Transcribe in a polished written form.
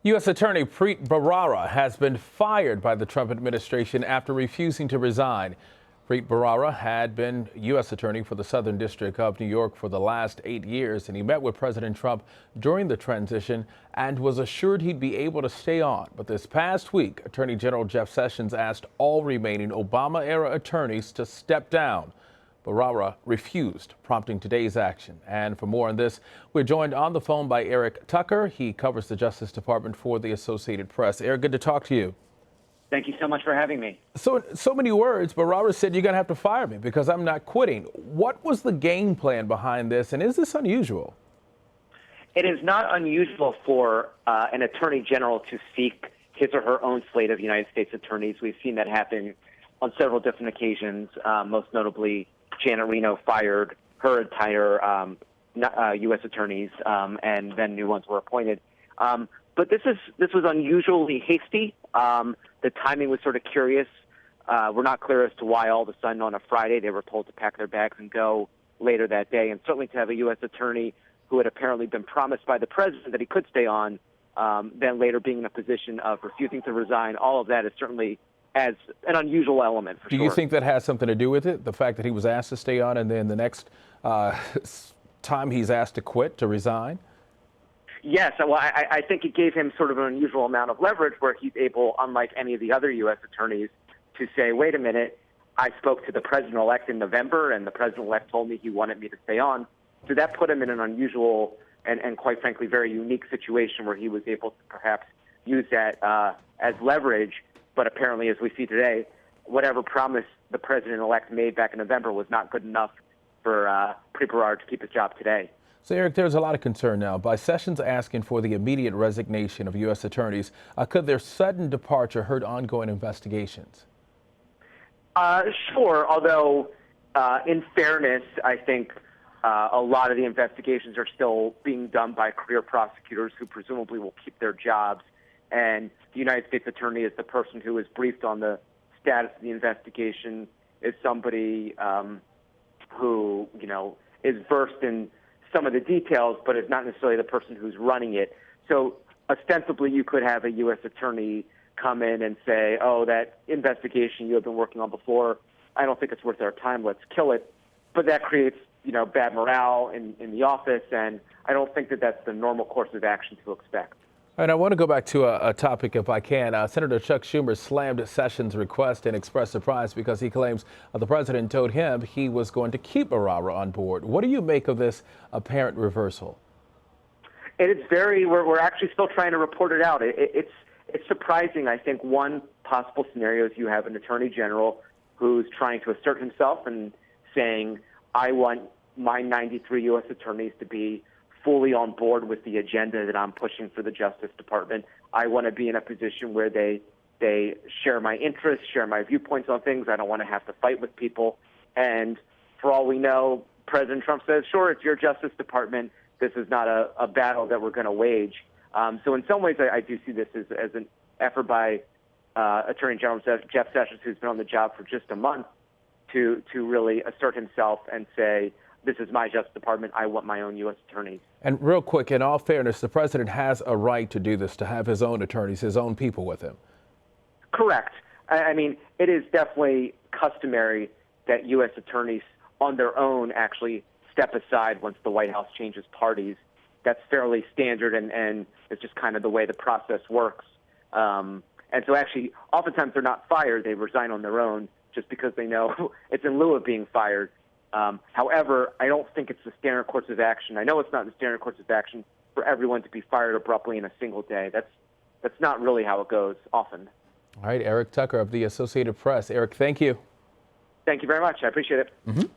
U.S. Attorney Preet Bharara has been fired by the Trump administration after refusing to resign. Preet Bharara had been U.S. Attorney for the Southern District of New York for the last 8 years, and he met with President Trump during the transition and was assured he'd be able to stay on. But this past week, Attorney General Jeff Sessions asked all remaining Obama-era attorneys to step down. Bharara refused, prompting today's action. And for more on this, we're joined on the phone by Eric Tucker. He covers the Justice Department for the Associated Press. Eric, good to talk to you. Thank you so much for having me. So many words, Bharara said you're going to have to fire me because I'm not quitting. What was the game plan behind this, and is this unusual? It is not unusual for an attorney general to seek his or her own slate of United States attorneys. We've seen that happen on several different occasions, most notably Janet Reno fired her entire U.S. attorneys, and then new ones were appointed. But this was unusually hasty. The timing was sort of curious. We're not clear as to why all of a sudden on a Friday they were told to pack their bags and go later that day, and certainly to have a U.S. attorney who had apparently been promised by the president that he could stay on, then later being in a position of refusing to resign. All of that is certainly as an unusual element, for sure. Do you think that has something to do with it? The fact that he was asked to stay on and then the next time he's asked to quit, to resign? Yes. Well, I think it gave him sort of an unusual amount of leverage where he's able, unlike any of the other U.S. attorneys, to say, wait a minute, I spoke to the president-elect in November and the president-elect told me he wanted me to stay on. So that put him in an unusual and quite frankly, very unique situation where he was able to perhaps use that as leverage. But apparently, as we see today, whatever promise the president-elect made back in November was not good enough for Preet Bharara to keep his job today. So, Eric, there's a lot of concern now. By Sessions asking for the immediate resignation of U.S. attorneys, could their sudden departure hurt ongoing investigations? Sure, although in fairness, I think a lot of the investigations are still being done by career prosecutors who presumably will keep their jobs. And the United States attorney is the person who is briefed on the status of the investigation, is somebody who, is versed in some of the details, but is not necessarily the person who's running it. So ostensibly, you could have a U.S. attorney come in and say, oh, that investigation you have been working on before, I don't think it's worth our time, let's kill it. But that creates, bad morale in the office, and I don't think that that's the normal course of action to expect. And I want to go back to a topic, if I can. Senator Chuck Schumer slammed Sessions' request and expressed surprise because he claims the president told him he was going to keep Bharara on board. What do you make of this apparent reversal? It is we're actually still trying to report it out. It's surprising. I think one possible scenario is you have an attorney general who's trying to assert himself and saying, I want my 93 U.S. attorneys to be fully on board with the agenda that I'm pushing for the Justice Department. I want to be in a position where they share my interests, share my viewpoints on things. I don't want to have to fight with people. And for all we know, President Trump says, sure, it's your Justice Department. This is not a battle that we're going to wage. So in some ways, I do see this as an effort by Attorney General Jeff Sessions, who's been on the job for just a month, to really assert himself and say, this is my Justice Department. I want my own U.S. attorneys. And real quick, in all fairness, the president has a right to do this, to have his own attorneys, his own people with him. Correct. I mean, it is definitely customary that U.S. attorneys on their own actually step aside once the White House changes parties. That's fairly standard, and it's just kind of the way the process works. And so actually, oftentimes they're not fired. They resign on their own just because they know it's in lieu of being fired. However, I don't think it's the standard course of action. I know it's not the standard course of action for everyone to be fired abruptly in a single day. That's not really how it goes often. All right, Eric Tucker of the Associated Press. Eric, thank you. Thank you very much. I appreciate it.